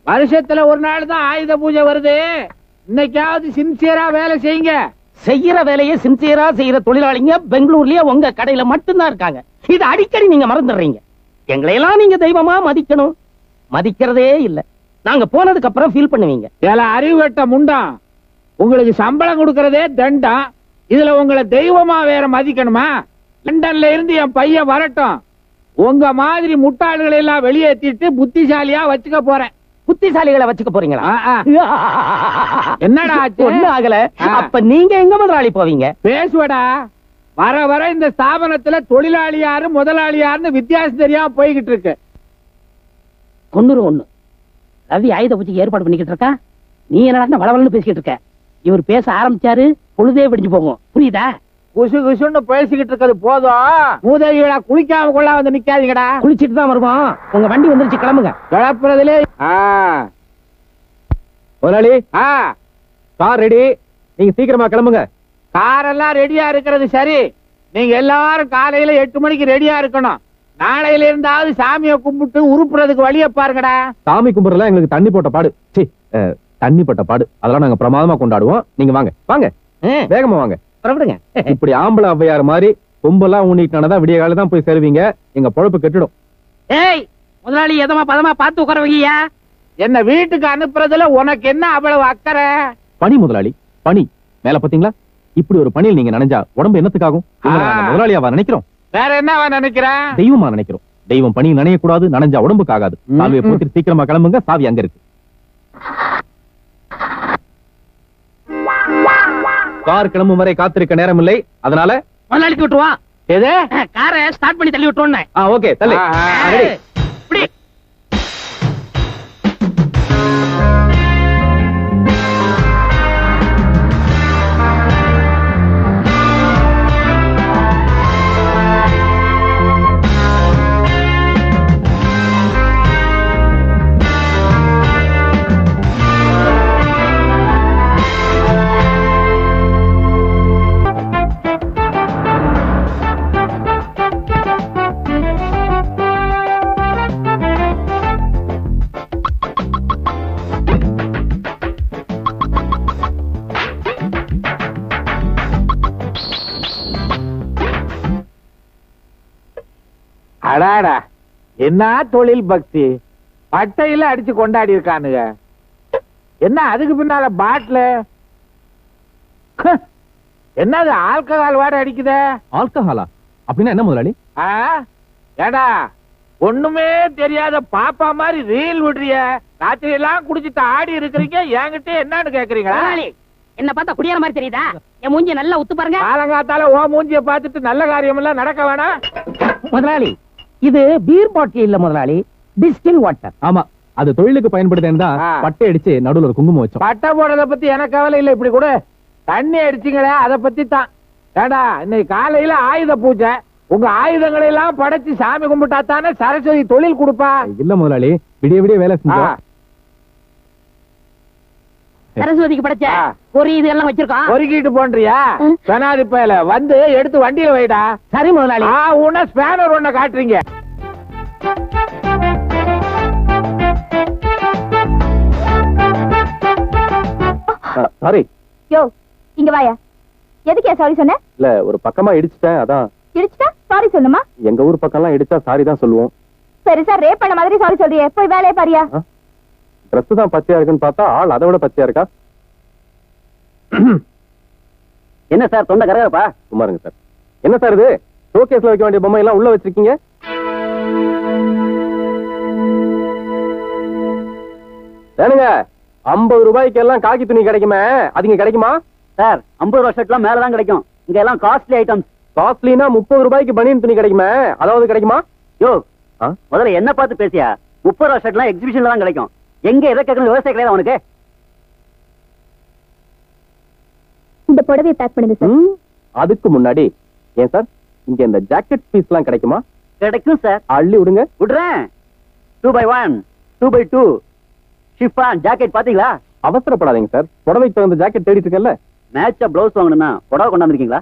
வருஷத்துல ஒரு நாள் தான் ஆயுத பூஜை வருது. இன்னைக்காவது சின்சியரா வேலை செய்யுங்க. செய்யற வேலையை சின்சியரா செய்யற தொழிலாளிங்க பெங்களூர்லயே உங்க கடையில மட்டும்தான் இருக்காங்க. இது அடிக்கடி நீங்க மறந்துடுறீங்க. எங்களையெல்லாம் நீங்க தெய்வமா மதிக்கணும். மதிக்கிறதே இல்ல. நாங்க போனதுக்கு அப்புறம் ஃபீல் பண்ணுவீங்க. அறிவு வெட்ட முண்டாம். உங்களுக்கு சம்பளம் கொடுக்கறதே தண்டம். இதுல உங்களை தெய்வமா வேற மதிக்கணுமா? லண்டன்ல இருந்து என் பையன் வரட்டும். உங்க மாதிரி முட்டாள்களை எல்லாம் வெளியேற்றிட்டு புத்திசாலியா வச்சுக்க போறேன். புத்திசாலிகளை வச்சுக்க போறீங்களா? என்னடா ஒண்ணு ஆகல. அப்ப நீங்க எங்க முதலாளி போவீங்க? பேசுவடா. வர வர இந்த ஸ்தாபனத்துல தொழிலாளி யாரு முதலாளி யாருன்னு வித்தியாசம் தெரியாம போய்கிட்டு இருக்கு. ஒண்ணு ரவி ஆயுத பூஜைக்கு ஏற்பாடு பண்ணிக்கிட்டு இருக்கா. நீ என்ன வளவலன்னு பேசிக்கிட்டு இருக்க. இவர் பேச ஆரம்பிச்சாரு பொழுதே விடிஞ்சு போகும். புரியுதா? குசு குசுன்னு பேசிக்கிட்டு இருக்கிறது போதும். மூதவிகளா குளிக்காம கொள்ள வந்து நிக்காதீங்கடா. குளிச்சிட்டு தான் வருவோம். உங்க வண்டி வந்துருச்சு, கிளம்புங்க. கிளப்புறதுலே முதலாளி கார் ரெடி. நீங்க சீக்கிரமா கிளம்புங்க. காரெல்லாம் ரெடியா இருக்கிறது சரி. நீங்க எல்லாரும் காலையில 8 மணிக்கு ரெடியா இருக்கணும். நாளையில இருந்தாவது சாமியை கும்பிட்டு உருப்புறதுக்கு வழிய பாருங்கடா. சாமி கும்பிடுறதுலாம் எங்களுக்கு தண்ணி போட்ட பாடு. தண்ணி போட்ட பாடு அதெல்லாம் நாங்க பிரமாதமா கொண்டாடுவோம். நீங்க வாங்க வாங்க, வேகமா வாங்க. இப்படி ஆம்பளை ஔவையார் மாதிரி கும்பெல்லாம் ஊனிட்டானதான் விடிய கால தான் போய் சேருவீங்க. எங்க பொழப்பு கெட்டுடும். ஏய் முதலாளி, எதமா பதமா பார்த்து உட்காரவீங்க. என்ன வீட்டுக்கு அனுப்புறதுல உனக்கு என்ன அவ்வளவு அக்கறை? பனி முதலாளி, பனி மேல பாத்தீங்களா? இப்படி ஒரு பணியில் நீங்க நினைஞ்சா உடம்பு என்னத்துக்காகும்? முதலாளியாவா நினைக்கிறோம்? வேற என்னவா நினைக்கிறேன்? தெய்வமா நினைக்கிறோம். தெய்வம் பணி நனைய கூடாது, நனைஞ்சா உடம்புக்கு ஆகாது. சாவியை போட்டு சீக்கிரமா கிளம்புங்க. சாவி அங்க இருக்கு. கார் கிளம்பும் வரை காத்திருக்க நேரம் இல்லை. அதனால முதலாளிக்கு விட்டுவா. எது? காரை ஸ்டார்ட் பண்ணி தள்ளி விட்டுறோம். ஓகே தள்ளி. அடாடா, என்ன தொழில் பக்தி! பட்டையில அடிச்சு கொண்டாடி இருக்கானுங்க. என்ன அதுக்கு பின்னால பாட்டில என்னது ஆல்கஹால் வாட அடிக்குத? ஆல்கஹாலா? அப்படின்னா என்ன முதலாளி? ஏடா ஒண்ணுமே தெரியாத பாப்பா மாதிரி ரீல் விடுறிய. ராத்திரி எல்லாம் குடிச்சிட்டு ஆடி இருக்கிறீங்க. என்கிட்ட என்னன்னு கேக்குறீங்களா? என்ன பார்த்தா குடியார மாதிரி தெரியுதா? என் மூஞ்சி நல்லா உத்து பாருங்க. காலங்காத்தால ஓ மூஞ்சிய பார்த்துட்டு நல்ல காரியம் எல்லாம் நடக்க வேணாம். முதலாளி, இது பீர் பாட்டில் இல்ல முதலாளி, டிஸ்டில் வாட்டர். ஆமா, அது தொழிலுக்கு பயன்படுத்தா பட்டை அடிச்சு நடுவுல ஒரு குங்குமம் வச்சோம். பட்டை போடுறத பத்தி எனக்கு கவலை இல்ல. இப்படி கூட தண்ணி அடிச்சிங்களே அத பத்தி தான். ஏடா இன்னைக்கு காலையில ஆயுத பூஜை. உங்க ஆயுதங்களை எல்லாம் படைச்சு சாமி கும்பிட்டா தானே சரஸ்வதி தொழில் கொடுப்பா. இல்ல முதலாளி, விடிய விடிய வேலை செஞ்சா சரஸ்வதிக்கு படைச்ச ஒரு இது எல்லாம் வச்சிருக்கோம். பொறுக்கிட்டு போன்றியா? பெனாதி பயல வந்து எடுத்து வண்டியில வைடா. சரி முதலாளி. உன்ன ஸ்பேனர் ஒண்ண காட்டுறீங்க. சாரி. யோ இங்க வாயா. எதுக்கே சாரி சொன்ன? இல்ல ஒரு பக்கமா இடிச்சிட்டேன், அதான். இடிச்சிட்டா சாரி சொல்லுமா? எங்க ஊர் பக்கம்லாம் இடிச்சா சாரி தான் சொல்லுவோம். பெருசா ரேப் பண்ண மாதிரி சாரி சொல்றியே, போய் வேலையை பாரியா. ட்ரெஸ் தான் பச்சையா இருக்குன்னு பார்த்தா ஆள் அதை விட பச்சையா இருக்கா. என்ன சார் தொண்டை கரகரப்பா? சும்மா இருங்க சார். என்ன சார் இது? ஷோகேஸ்ல வைக்க வேண்டிய பொம்மை எல்லாம் உள்ள வச்சிருக்கீங்க. ஏனுங்க 50 ரூபாய்க்கு எல்லாம் காக்கி துணி கிடைக்குமே, அது இங்க கிடைக்குமா? சார் 50 ரூபாய் ஷர்ட்லாம் மேலதான் கிடைக்கும். இங்க எல்லாம் காஸ்ட்லி ஐட்டம்ஸ். காஸ்ட்லினா 30 ரூபாய்க்கு பனியன் துணி கிடைக்குமே, அதாவது கிடைக்குமா? யோ முதல்ல என்ன பார்த்து பேசியா? 30 ரூபாய் ஷர்ட்லாம் எக்ஸிபிஷன்ல தான் கிடைக்கும். எங்க எதை கேட்கணும் விவசாய கிடையாது அவனுக்கு. இந்த புடவையை பேக் பண்ணுங்க சார். அதுக்கு முன்னாடி ஏன் சார் இங்க இந்த ஜாக்கெட் பீஸ் எல்லாம் கிடைக்குமா? கிடைக்கும் சார். அள்ளி விடுங்க. விடுறேன். 2x1 2x2 ஷிஃபான் ஜாக்கெட் பாத்தீங்களா? அவசரப்படாதீங்க சார், புடவைக்கு தகுந்த ஜாக்கெட் தேடிட்டு இருக்கேன்ல. மேட்சா பிளவுஸ் வாங்கணும்னா புடவை கொண்டாந்துருக்கீங்களா?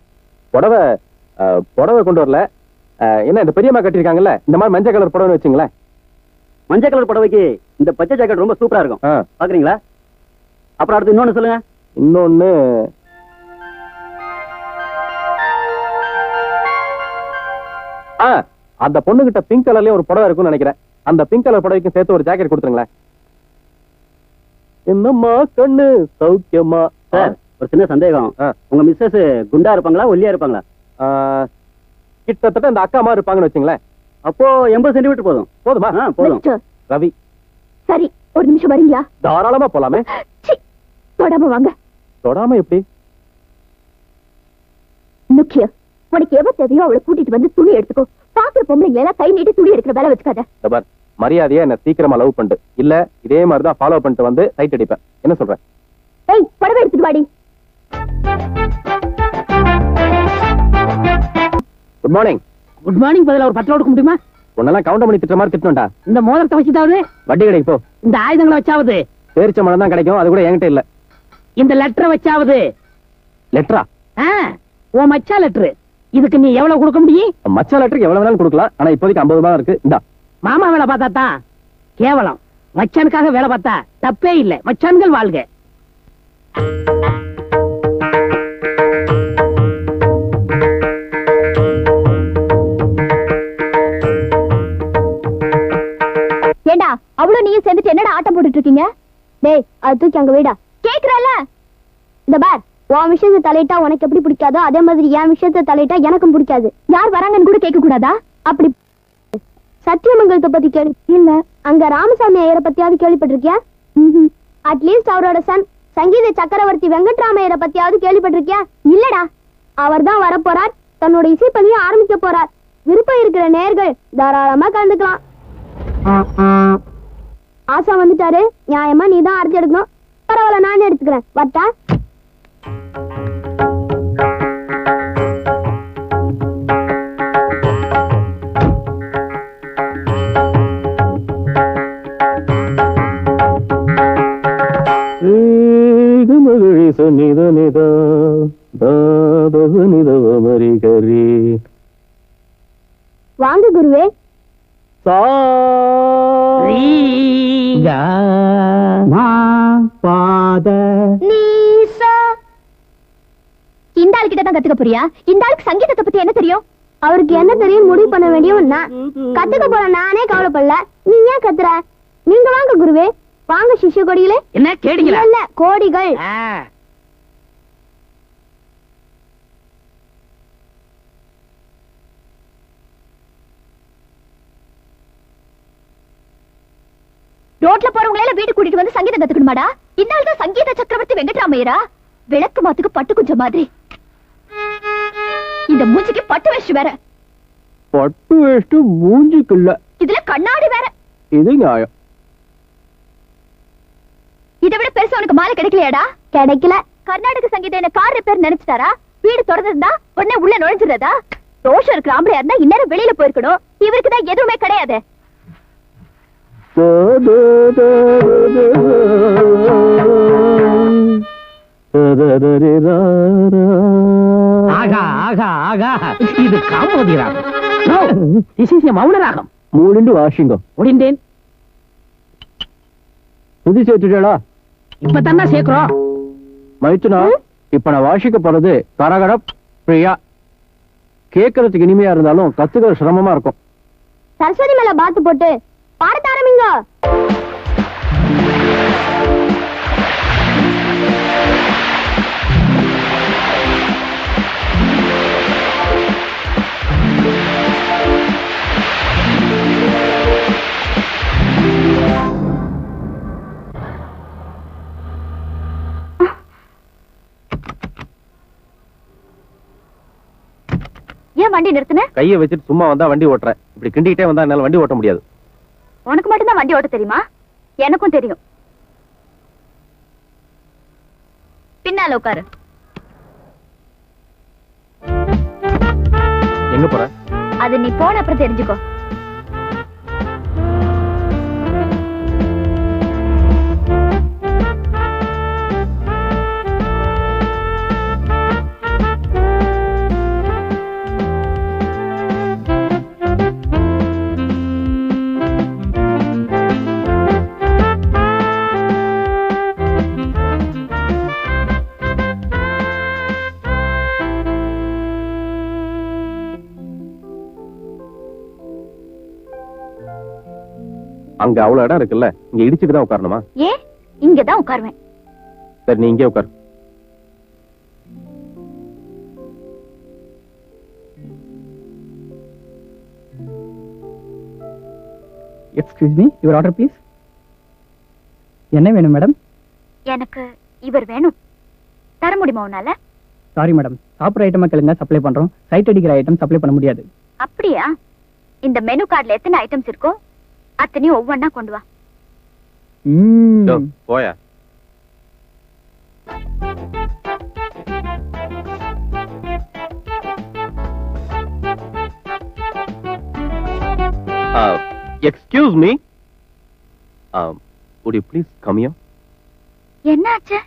புடவை கொண்டு வரல. என்ன இந்த பெரியம்மா கட்டிருக்காங்கல்ல, இந்த மாதிரி மஞ்சள் கலர் புடவை வச்சுங்களேன். மஞ்சள் கலர் புடவைக்கு இந்த பச்சை ஜாக்கெட் ரொம்ப சூப்பரா இருக்கும். பாக்குறீங்களா? அப்புறம் அடுத்து இன்னொன்னு சொல்லுங்க. இன்னொன்னு அந்த பொண்ணு கிட்ட பிங்க் கலர்லயே ஒரு புடவை இருக்கும்னு நினைக்கிறேன். அந்த பிங்க் கலர் புடவைக்கு சேர்த்து ஒரு ஜாக்கெட் கொடுத்துருங்களேன். என்னம்மா கண்ணு சௌக்கியமா? சார் ஒரு சின்ன சந்தேகம். உங்க மிஸ்ஸஸ் குண்டா இருப்பாங்களா ஒல்லியா இருப்பாங்களா? கிட்டத்தட்ட இந்த அக்கா மாதிரி இருப்பாங்கன்னு வச்சுங்களேன். அப்போ 80 சென்டிமீட்டர் போதும். போதுமா? போதும். ரவி சரி, ஒரு நிமிஷம் வரீங்களா? தாராளமா போலாமே. தொடாம வாங்க. தொடாம எப்படி? முக்கிய உனக்கு எவ்வளவு தேவையோ அவளை கூட்டிட்டு வந்து துணி எடுத்துக்கோ. பாக்குற பொம்பளைங்களை எல்லாம் கை நீட்டி துணி எடுக்கிற வேலை வச்சுக்காத. மரியாதையா என்ன சீக்கிரமா லவ் பண்ணிட்டு, இல்ல இதே மாதிரிதான் ஃபாலோ பண்ணிட்டு வந்து சைட் அடிப்பேன். என்ன சொல்ற? ஏய், புடவை எடுத்துட்டு வாடி. Good morning. குட் மார்னிங் பதிலா ஒரு 10 கொடுக்க முடியுமா? உன்னெல்லாம் கவுண்ட் பண்ணி திட்டுற மாதிரி திட்டணும்டா. இந்த மோதிரத்தை வச்சுதாவது, வட்டி கிடைக்கு போ. இந்த ஆயுதங்களை வச்சாவது, பேரிச்ச மரம் தான் கிடைக்கும். அது கூட என்கிட்ட இல்ல. இந்த லெட்டரை வச்சாவது. லெட்டரா? ஓ மச்சா லெட்டரு. இதுக்கு நீ எவ்வளவு கொடுக்க முடியும்? மச்சா லெட்டருக்கு எவ்வளவு வேணாலும் கொடுக்கலாம். ஆனா இப்போதைக்கு 50 ரூபாய் இருக்கு. இந்தா. மாமா வேலை பார்த்தா தான் கேவலம். மச்சானுக்காக வேலை பார்த்தா தப்பே இல்ல. மச்சான்கள் வாழ்க. ஏண்டா அவ்வளவு நீயும் சேர்ந்துட்டு என்னடா ஆட்டம் போட்டுட்டு இருக்கீங்க? டேய், அது தூக்கி அங்க வைடா. கேக்குறல்ல? இந்த பார், உன் விஷயத்தை தலையிட்டா உனக்கு எப்படி பிடிக்காதோ அதே மாதிரி என் விஷயத்தை தலையிட்டா எனக்கும் பிடிக்காது. யார் வராங்கன்னு கூட கேட்க கூடாதா? அப்படி சத்தியமங்கலத்தை பத்தி கேள்வி இல்ல. அங்க ராமசாமி ஐயரை பத்தியாவது கேள்விப்பட்டிருக்கியா? அட்லீஸ்ட் அவரோட சன் சங்கீத சக்கரவர்த்தி வெங்கட்ராமையரை பத்தியாவது கேள்விப்பட்டிருக்கியா? இல்லடா. அவர் தான் வரப்போறார். தன்னோட இசைப்பதியும் ஆரம்பிக்க போறார். விருப்பம் இருக்கிற நேயர்கள் தாராளமா கலந்துக்கலாம். ஆசா வந்துட்டாரு. நியாயமா நீ தான் அறுத்து எடுக்கணும். பரவாயில்ல, நானே எடுத்துக்கிறேன். வட்டா. வாங்க குருவே. இந்த ஆள் கிட்ட தான் கத்துக்க போறியா? இந்த ஆளுக்கு சங்கீதத்தை பத்தி என்ன தெரியும்? அவருக்கு என்ன தெரியும் முடிவு பண்ண வேண்டியும் நான். கத்துக்க போற நானே கவலைப்படல, நீ ஏன் கத்துற? நீங்க வாங்க குருவே. வாங்க சிஷ்ய கோடிகளே. என்ன கேடிகளா? இல்ல, கோடிகள். ரோட்ல போறவங்கள எல்லாம் வீட்டுக்கு கூட்டிட்டு வந்து சங்கீதம் கத்துக்கணுமாடா? இந்த ஆள் தான் சங்கீத சக்கரவர்த்தி வெங்கட்ராமையரா? விளக்கு மாத்துக்கு பட்டு கொஞ்சம் மாதிரி. இந்த மூஞ்சிக்கு பட்டு வேஷ்டி வேற. பட்டு வேஷ்டி மூஞ்சிக்கு இல்ல, இதுல கண்ணாடி வேற. இது நியாயம். இதை விட பெருசா உனக்கு மாலை கிடைக்கலையாடா? கிடைக்கல. கர்நாடக சங்கீதம் என்ன கார் ரிப்பேர் நினைச்சிட்டாரா? வீடு திறந்திருந்தா உடனே உள்ள நுழைஞ்சிருந்தா? தோஷம் இருக்கிற ஆம்பளையா இருந்தா இந்நேரம் வெளியில போயிருக்கணும். இவருக்கு தான் எதுவுமே கிடையாது. ஆகா ஆகா ஆகா, இது காமோதி ராகம். மௌன ராகம். மூடிண்டு வாஷிங்க முடிந்தேன். புது சேர்த்துட்டா? இப்பதானே சேர்க்கிறோம். மைத்துனா, இப்ப நான் வாசிக்க போறது கரகர பிரியா. கேட்கறதுக்கு இனிமையா இருந்தாலும் கத்துக்கிற சிரமமா இருக்கும். சரஸ்வதி மேல பாத்து போட்டு பாடத்த ஆரம்பிங்க. ஏன் வண்டி நிறுத்தின? கையை வச்சுட்டு சும்மா வந்தா வண்டி ஓட்டுறேன். இப்படி கிண்டிக்கிட்டே வந்தா என்னால வண்டி ஓட்ட முடியாது. உனக்கு மட்டும்தான் வண்டி ஓட்ட தெரியுமா? எனக்கும் தெரியும். பின்னால உட்காரு. எங்க போற? அது நீ போன அப்புறம் தெரிஞ்சுக்கோ. அங்க அவ்வளவு இடம் இருக்குல்ல, இங்க இடிச்சுட்டு தான் உட்காரணுமா? ஏன் இங்கதான் உட்காருவேன். சரி, நீ இங்கே உட்காரு. Excuse me, your order please. என்ன வேணும் மேடம்? எனக்கு இவர் வேணும். தர முடியுமா உன்னால? சாரி மேடம், சாப்பிட்ற ஐட்டமா கேளுங்க, சப்ளை பண்றோம். சைட் அடிக்கிற ஐட்டம் சப்ளை பண்ண முடியாது. அப்படியா? இந்த மெனு கார்டுல எத்தனை ஐட்டம்ஸ் இருக்கோ அத்தனையும் ஒவ்வொன்னா கொண்டு வா. போயா. Excuse me. Would you please come here? என்ன ஆச்சு?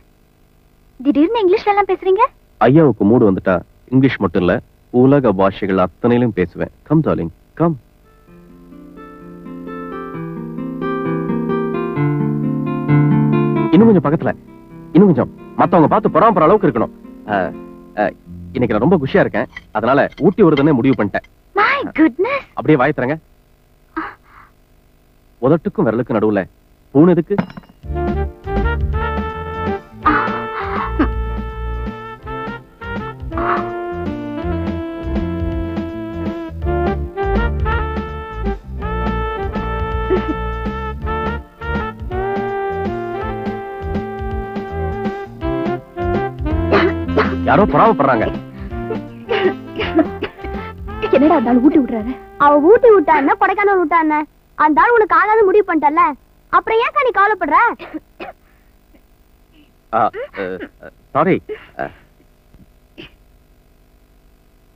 திடீர்னு இங்கிலீஷ்ல எல்லாம் பேசுறீங்க? ஐயாவுக்கு மூடு வந்துட்டா இங்கிலீஷ் மட்டும் இல்ல, உலக பாஷைகள் அத்தனையிலும் பேசுவேன். Come darling, come. இன்னும் கொஞ்சம் பக்கத்துல, இன்னும் கொஞ்சம். மத்தவங்க பார்த்து பொறாமப்படுற அளவுக்கு இருக்கணும். இன்னைக்கு நான் ரொம்ப குஷியா இருக்கேன், அதனால ஊட்டி வருதுன்னு முடிவு பண்ணிட்டேன். My goodness. அப்படியே வாய் தரங்க. உதட்டுக்கும் விரலுக்கு நடுவுல பூன் எதுக்கு? யாரோ பொறாமப்படுறாங்க. என்னடா அந்த ஆள் ஊட்டி விடுறாரு? அவ ஊட்டி விட்டா என்ன, கொடைக்கானல் விட்டா என்ன? அந்த ஆள் உனக்கு ஆகாத முடிவு பண்ணிட்டல, அப்புறம் ஏன் நீ கவலைப்படுற? சாரி,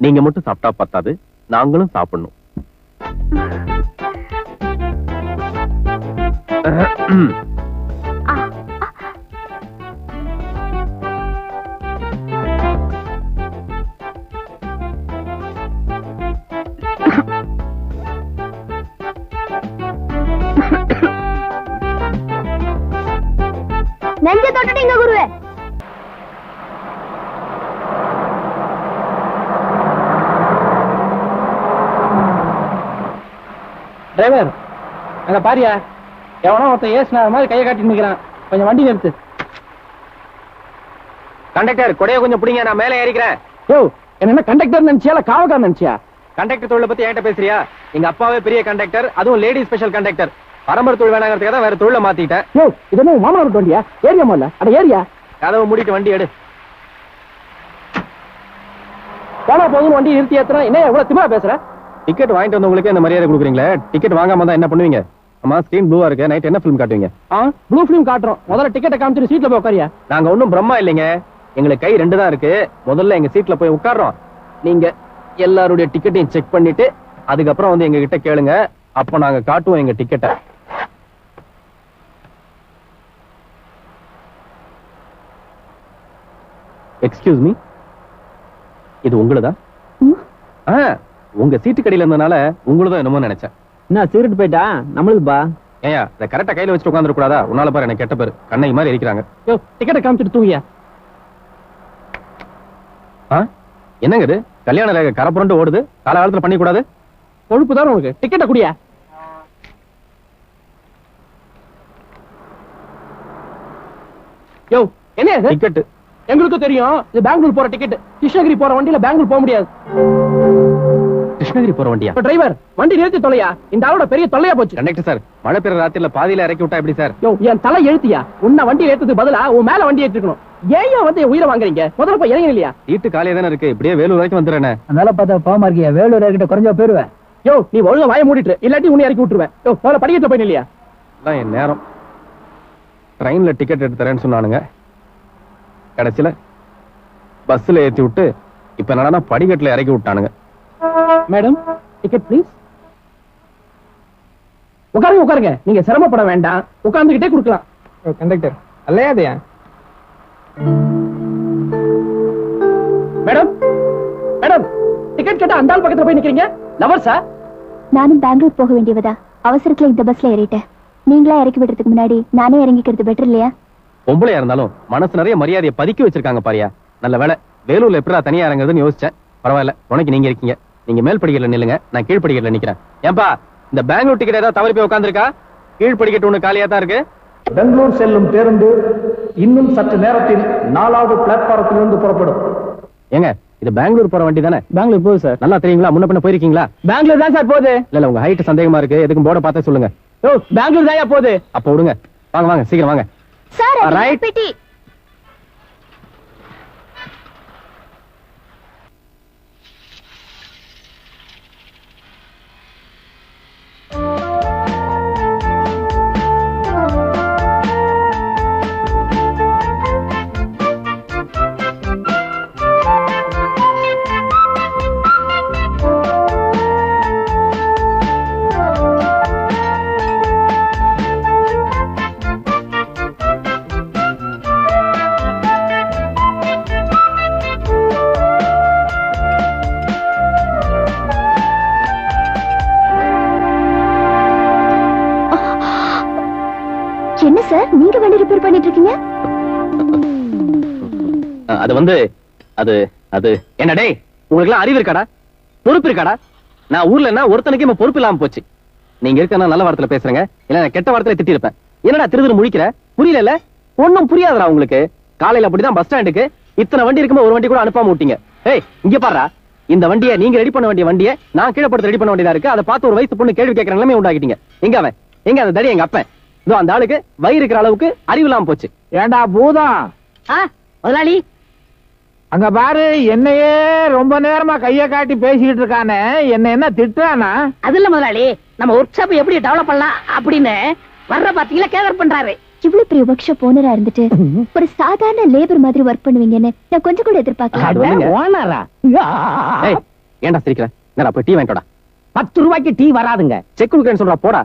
நீங்க மட்டும் சாப்பிட்டா பத்தாது, நாங்களும் சாப்பிடணும். நெஞ்ச தொட்டுட்டீங்க குருவே. டிரைவர், அங்க பாரியா, எவனோ ஒருத்தன் ஏசுன மாதிரி கையை காட்டி நிக்கிறான். கொஞ்சம் வண்டி நிறுத்து. கண்டக்டர், கொடையை கொஞ்சம் பிடிங்க, நான் மேலே ஏறிக்கிறேன். யோ, என்ன கண்டக்டர் நினைச்சியா இல்ல காவல்காரன் நினைச்சியா? கண்டக்டர் தொழிலை பத்தி என்கிட்ட பேசுறியா? எங்க அப்பாவே பெரிய கண்டக்டர், அதுவும் லேடி ஸ்பெஷல் கண்டக்டர். பரம்பரை தொழில் வேணாங்கிறதுக்காக தான் வேற தொழிலை மாத்திட்டேன். யோ, இது என்ன மாமனார் வண்டியா? ஏரியா முதல்ல, அட ஏரியா. கதவை மூடிட்டு வண்டி எடு. போனா போதும் வண்டி நிறுத்தி ஏத்துறா. என்ன எவ்வளவு திமிரா பேசுற? டிக்கெட் வாங்கிட்டு வந்தவங்களுக்கு இந்த மரியாதை கொடுக்குறீங்களே, டிக்கெட் வாங்காம தான் என்ன பண்ணுவீங்க? அம்மா, ஸ்கிரீன் ப்ளூவா இருக்கு, நைட் என்ன ஃபிலிம் காட்டுவீங்க? ப்ளூ ஃபிலிம் காட்டுறோம். முதல்ல டிக்கெட்டை காமிச்சிட்டு சீட்ல போய் உட்காரியா. நாங்க ஒன்னும் பிரம்மா இல்லைங்க, எங்களுக்கு கை 2 தான் இருக்கு. முதல்ல எங்க சீட்ல போய் உட்கார்றோம், நீங்க எல்லாருடைய டிக்கெட்டையும் செக் பண்ணிட்டு அதுக்கப்புறம் வந்து எங்க கிட்ட கேளுங்க, அப்ப நாங்க காட்டுவோம் எங்க டிக்கெட்டை. எக்ஸ்கியூஸ் மீ, இது உங்களுதா? உங்க சீட்டு கடையில இருந்தனால உங்களுதான் என்னமோ நினைச்சேன். என்ன சீரிட்டு போயிட்டா? நம்மளுக்குப்பா. ஏயா, இதை கரெக்டா கையில வச்சுட்டு உட்காந்துட கூடாதா? உன்னால பாரு எனக்கு கெட்ட பேரு, கண்ணை மாதிரி எரிக்கிறாங்க. யோ, டிக்கெட்டை காமிச்சிட்டு தூங்கியா. என்னங்க இது? கல்யாண ரேகை கரை புரண்டு ஓடுது, காலகாலத்துல பண்ணி கூடாது. கொழுப்பு தான் உனக்கு. டிக்கெட்டை குடியா. யோ, என்ன டிக்கெட்? எங்களுக்கும் தெரியும், இது பெங்களூர் போற டிக்கெட். கிருஷ்ணகிரி போற வண்டியில பெங்களூர் போக முடியாது. கிருஷ்ணகிரி போற வண்டியா? டிரைவர், வண்டி நிறுத்தி தொலையா. இந்த ஆளோட பெரிய தொல்லையா போச்சு. கண்டக்டர் சார், மழை பெய்ற ராத்திரில பாதியில இறக்கி விட்டா எப்படி சார்? யோ, என் தலை எழுத்தியா. உன்ன வண்டி ஏத்துறதுக்கு பதிலா உன் மேல வண்டி ஏற்றிக்கணும். ஏன் வந்து உயிரை வாங்குறீங்க? முதல்ல போய் இறங்க இல்லையா? வீட்டு காலையே தானே இருக்கு, இப்படியே வேலூர் வரைக்கும் வந்துடுறேன். அதனால பார்த்தா பாவமா இருக்கியா? வேலூர் கிட்ட குறைஞ்சா போயிருவேன். யோ, நீ ஒழுங்கா வாய மூடிட்டு, இல்லாட்டி உன்னை இறக்கி விட்டுருவேன். யோ, முதல்ல படிக்கட்டு போய் இல்லையா? அதான் என் நேரம். ட்ரெயின்ல டிக்கெட் எடுத்து தரேன்னு சொன்னானுங்க, கடைசியில பஸ்ல ஏத்தி விட்டு இப்ப என்னன்னா படிக்கட்டுல இறக்கி விட்டானுங்க. Madam, ticket please. உட்காருங்க உட்காருங்க, நீங்க சிரமப்பட வேண்டாம், உட்கார்ந்துகிட்டே கொடுக்கலாம். கண்டக்டர் அல்லையாதையா? மேடம், மேடம், டிக்கெட் கேட்டா அந்த ஆள் பக்கத்துல போய் நிக்கிறீங்க. லவர்ஸா? நானும் பெங்களூர் போக வேண்டியவதா, அவசரத்துல இந்த பஸ்ல ஏறிட்டேன். நீங்களா இறக்கி விடுறதுக்கு முன்னாடி நானே இறங்கிக்கிறது பெட்டர் இல்லையா? பொம்பளையா இருந்தாலும் மனசு நிறைய மரியாதையை பதுக்கி வச்சிருக்காங்க பாரியா. நல்ல வேலை, வேலூர்ல எப்படா தனியா இறங்குறதுன்னு யோசிச்சேன். பரவாயில்ல, உனக்கு நீங்க இருக்கீங்க. நீங்க மேல் படிக்கல நில்லுங்க, நான் கீழ் படிக்கல நிக்கிறேன். ஏன்பா, இந்த பெங்களூர் டிக்கெட் ஏதாவது தவறி போய் உட்காந்துருக்கா? கீழ்படிக்கட்டு ஒண்ணு காலியா தான் இருக்கு. பெங்களூர் செல்லும் பேருந்து இன்னும் சற்று நேரத்தில் 4வது பிளாட்பாரத்திலிருந்து புறப்படும். ஏங்க இது பெங்களூர் போற வண்டி தானே? பெங்களூர் போகுது சார். நல்லா தெரியுங்களா? முன்ன பின்ன போயிருக்கீங்களா? பெங்களூர் தான் சார் போகுது. இல்ல உங்க ஹைட் சந்தேகமா இருக்கு, எதுக்கும் போர்டை பார்த்தா சொல்லுங்க. ஓ பெங்களூர் தான் போகுது. அப்ப விடுங்க, வாங்க வாங்க சீக்கிரம் வாங்க. Sir right. பெட்டி என்ன சார் நீங்க வண்டி ரிப்பேர் பண்ணிட்டு இருக்கீங்க? அது வந்து அது அது என்ன டேய், உங்களுக்கு எல்லாம் அறிவு இருக்காடா, பொறுப்பு இருக்காடா? நான் ஊர்ல என்ன ஒருத்தனுக்கு பொறுப்பு இல்லாம போச்சு. நீங்க இருக்க நல்ல வார்த்தையில பேசுறேங்க, இல்ல நான் கெட்ட வார்த்தையில திட்டி இருப்பேன். என்னடா திருதிரு முழிக்கிற? புரியல? ஒன்னும் புரியாதடா உங்களுக்கு. காலையில அப்படிதான் பஸ் ஸ்டாண்டுக்கு இத்தனை வண்டி இருக்கும்போது ஒரு வண்டி கூட அனுப்பாம விட்டீங்க. ஏய் இங்க பாருடா, இந்த வண்டியை நீங்க ரெடி பண்ண வேண்டிய வண்டியை நான் கீழே படுத்து ரெடி பண்ண வேண்டியதா இருக்கு. அதை பார்த்து ஒரு வயசு பொண்ணு கேள்வி கேட்கற நிலைமை உண்டாக்கிட்டீங்க. எங்க அவன்? எங்க அந்த தடி? எங்க அப்பன் அந்த ஆளுக்கு வயிறு இருக்கிற அளவுக்கு அறிவு இல்லாம போச்சு. ஏண்டா பூதம், முதலாளி அங்க பாரு, என்னையே ரொம்ப நேரமா கைய காட்டி பேசிக்கிட்டு இருக்கானே, என்ன திட்டுறானா? அது இல்ல முதலாளி, நம்ம ஒர்க் ஷாப் எப்படி டெவலப் பண்ணலாம் அப்படின்னு வர்ற பாத்தீங்களா கேதர் பண்றாரு. இவ்வளவு பெரிய ஒர்க் ஷாப் ஓனரா இருந்துட்டு ஒரு சாதாரண லேபர் மாதிரி ஒர்க் பண்ணுவீங்கன்னு நான் கொஞ்சம் கூட எதிர்பார்க்கல. ஓனரா? ஏண்டா சிரிக்கிற? நேரா போய் டீ வாங்கிட்டோடா. 10 ரூபாய்க்கு டீ வராதுங்க. செக் கொடுக்கறேன்னு சொல்றா, போடா.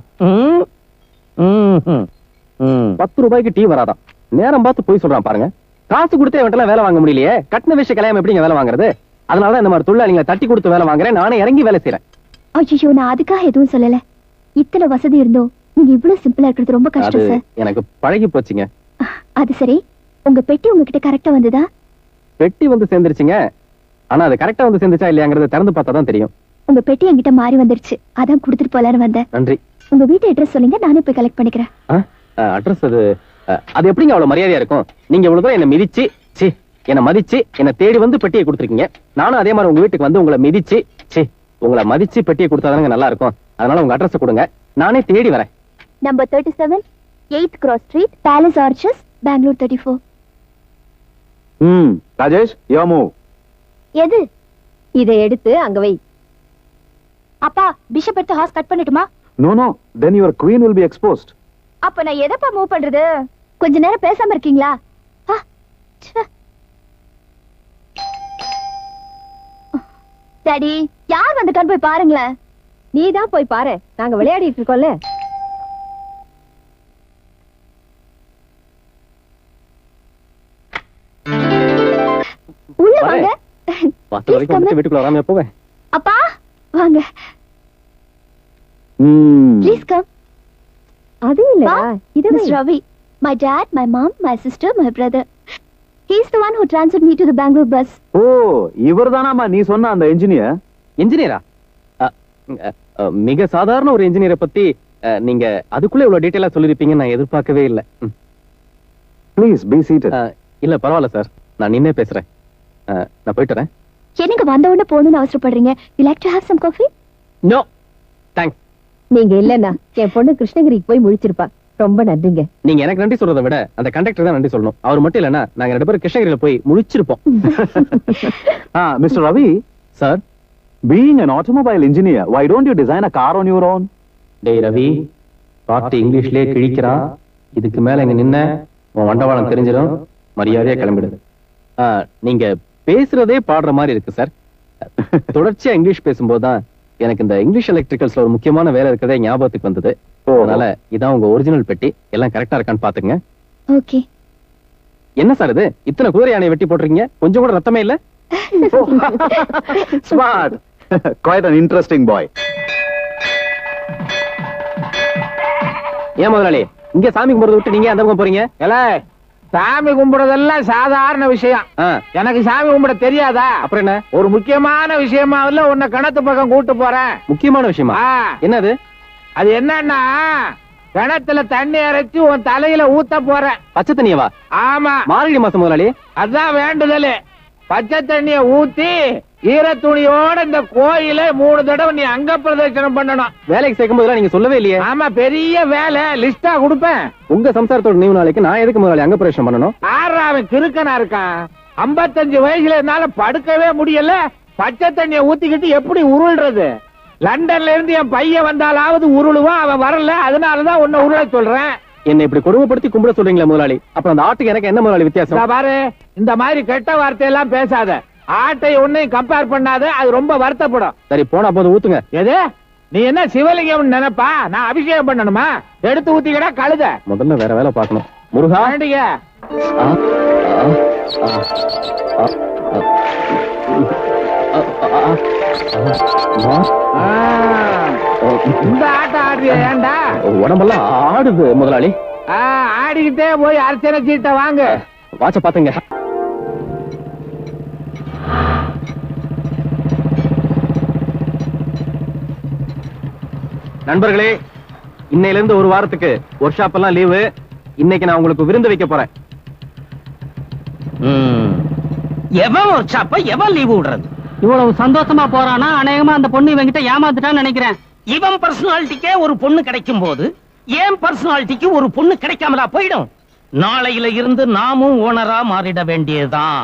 10 ரூபாய்க்கு டீ வராதான். நேரம் பார்த்து போய் சொல்றான் பாருங்க. காசு கொடுத்தே இவன்ட்டெல்லாம் வேலை வாங்க முடியலையே. கட்டின விஷயம் கல்யாணம் எப்படிங்க வேலை வாங்குறது? அதனாலதான் இந்த மாதிரி தொழிலாளிகளை தட்டி கொடுத்து வேலை வாங்குறேன். நானே இறங்கி வேலை செய்யறேன். ஐயோ நான் அதுக்காக எதுவும் சொல்லல. இத்தனை வசதி இருந்தோம் நீங்க இவ்வளவு சிம்பிளா இருக்கிறது ரொம்ப கஷ்டம் சார். எனக்கு பழகி போச்சுங்க. அது சரி, உங்க பெட்டி உங்ககிட்ட கரெக்டா வந்ததா? பெட்டி வந்து சேர்ந்துருச்சுங்க. ஆனா அது கரெக்டா வந்து சேர்ந்துச்சா இல்லையாங்கிறத திறந்து பார்த்தா தான் தெரியும். உங்க பெட்டி என்கிட்ட மாறி வந்துருச்சு, அதான் கொடுத்துட்டு போலான்னு வந்தேன். நன்றி. உங்க வீட்டு அட்ரஸ் சொல்லுங்க, நானே போய் கலெக்ட் பண்ணிக்கிறேன். அட்ரஸ் அது எப்படிங்க அவ்வளவு மரியாதையா இருக்கும்? நீங்க இவ்வளவு தூரம் என்ன மிதிச்சு என்ன மதிச்சு என்ன தேடி வந்து பெட்டியை கொடுத்துருக்கீங்க. நானும் அதே மாதிரி உங்க வீட்டுக்கு வந்து உங்களை மிதிச்சு உங்களை மதிச்சு பெட்டியை கொடுத்தாதானங்க நல்லா இருக்கும். அதனால உங்க அட்ரஸ் கொடுங்க, நானே தேடி வரேன். Number 37 8th Cross Street, Palace Arches, Bangalore 34. Rajesh, you move. எது? இதை எடுத்து அங்க வை. அப்பா, பிஷப் எடுத்து ஹார்ஸ் கட் பண்ணட்டுமா? No, then your queen will be exposed. அப்ப நான் எதப்பா மூவ் பண்றது? கொஞ்ச நேரம் பேசாம இருக்கீங்களா? டாடி, யார் வந்துட்டான்னு போய் பாருங்களேன். நீ தான் போய் பாரு, நாங்க விளையாடிட்டு இருக்கோம்ல. உள்ள வாங்க. வாசல் வரைக்கும் வந்து வீட்டுக்குள்ள வராம போவேன். அப்பா வாங்க. Please come. அது இல்ல, இது Miss Ravi. My dad, my mom, my sister, my brother. He's the one who transferred me to the Bangalore bus. ஓ, இவர்தானாமா நீ சொன்ன அந்த இன்ஜினியர்? இன்ஜினியரா? மிக சாதாரண ஒரு இன்ஜினியரை பத்தி நீங்க அதுக்குள்ள இவ்வளவு டீடைலா சொல்லிருப்பீங்க நான் எதிர்பார்க்கவே இல்ல. Please be seated. இல்ல பரவாயில்ல சார், நான் நின்னே பேசுறேன். நான் போயிட்டு வரேன். என்னங்க வந்த உடனே போகணும்னு அவசரப்படுறீங்க? You like to have some coffee? No, thanks. நீங்க இல்லன்னா என் பொண்ணு கிருஷ்ணகிரிக்கு போய் முழிச்சிருப்பா. ரொம்ப நன்றிங்க. நீங்க எனக்கு நன்றி சொல்றதை விட அந்த கண்டக்டர் தான் நன்றி சொல்லணும். அவர் மட்டும் இல்லன்னா நாங்க 2 பேரும் கிருஷ்ணகிரியில போய் முழிச்சிருப்போம். Mister Ravi sir, being an automobile engineer, why don't you design a car on your own? டேய் ரவி, பாட்டு இங்கிலீஷ்லயே கிழிக்கிறான். இதுக்கு மேல இங்க நின்ன உன் வண்டவாளம் தெரிஞ்சிடும். மரியாதையா கிளம்பிடுது. நீங்க பேசுறதே பாடுற மாதிரி இருக்கு சார். தொடர்ச்சியா இங்கிலீஷ் பேசும்போதுதான் எனக்கு இந்த இங்கிலீஷ் எலக்ட்ரிக்கல்ஸ்ல ஒரு முக்கியமான வேலை இருக்கிறதே ஞாபகத்துக்கு வந்தது. அதனால இதான் உங்க ஒரிஜினல் பெட்டி. எல்லாம் கரெக்டா இருக்கான்னு பாத்துங்க. ஓகே. என்ன சார் இது, இத்தனை குதிரை யானையை வெட்டி போட்டிருக்கீங்க, கொஞ்சம் கூட ரத்தமே இல்ல? Smart. Quite an interesting boy. ஏன் முதலாளி இங்க சாமி கும்பிடுறத விட்டு நீங்க அந்த பக்கம் போறீங்க? இல்ல, சாமி கும்பிடுறதெல்லாம் சாதாரண விஷயம். எனக்கு சாமி கும்பிட தெரியாதா? அப்புறம் என்ன? ஒரு முக்கியமான விஷயமா இல்ல உன்னை கிணத்து பக்கம் கூட்டு போறேன். முக்கியமான விஷயமா? என்னது? அது என்னன்னா, கிணத்துல தண்ணி இறைச்சி உன் தலையில ஊத்த போறேன். பச்சை தண்ணியவா? ஆமா, மார்கழி மாசம் முதலாளி. அதான் வேண்டுதலே. பச்சை தண்ணிய ஊத்தி ஈர துணியோட இந்த கோயில 3 தடவை நீ அங்க பிரதட்சணம் பண்ணணும். வேலைக்கு சேர்க்கும் போதெல்லாம் நீங்க சொல்லவே இல்லையே. ஆமா, பெரிய வேலை லிஸ்டா கொடுப்பேன். உங்க சம்சாரத்தோட நினைவு நாளைக்கு நான் எதுக்கு முதலாளி அங்க பிரதட்சணம் பண்ணணும்? அவன் கிறுக்கனா இருக்கான். 55 வயசுல இருந்தால படுக்கவே முடியல. பச்சை தண்ணிய ஊத்திக்கிட்டு எப்படி உருள்றது? லண்டன்ல இருந்து என் பையன் வந்தாலாவது உருளுவான், அவன் வரல. அதனாலதான் உன்னை உருள சொல்றேன். என்ன இப்படி கொடுமைப்படுத்தி கும்பிட சொல்றீங்களா முதலாளி? அப்புறம் அந்த ஆட்டுக்கு எனக்கு என்ன முதலாளி வித்தியாசம்? பாரு, இந்த மாதிரி கெட்ட வார்த்தையெல்லாம் பேசாத. ஆட்டை ஒன்னையும் கம்பேர் பண்ணாத, அது ரொம்ப வருத்தப்படும். சரி, போனா போது ஊத்துங்க. எது? நீ என்ன சிவலிங்கம் நினைப்பா? நான் அபிஷேகம் பண்ணணுமா? எடுத்து ஊத்திக்கடா கழுத. முதல்ல வேற வேலை பார்க்கணும். முருகா, இந்த ஆட்டம் ஆடுறிய? ஏண்டா உடம்பெல்லாம் ஆடுது முதலாளி. ஆடிக்கிட்டே போய் அர்ச்சனை சீட்டை வாங்க. வாட்ச பாத்துங்க. நண்பர்களே, இன்னையில இருந்து ஒரு வாரத்துக்கு ஒர்க் ஷாப் எல்லாம் லீவு. இன்னைக்கு நான் உங்களுக்கு விருந்து வைக்க போறேன். எவன் ஒர்க் ஷாப்ப எவன் லீவு விடுறது? இவ்வளவு சந்தோஷமா போறானா? அநேகமா அந்த பொண்ணு இவங்கிட்ட ஏமாத்துட்டான்னு நினைக்கிறேன். இவன் பர்சனாலிட்டிக்கே ஒரு பொண்ணு கிடைக்கும் போது ஏன் பர்சனாலிட்டிக்கு ஒரு பொண்ணு கிடைக்காமலா போயிடும்? நாளையில இருந்து நாமும் ஓனரா மாறிட வேண்டியதுதான்.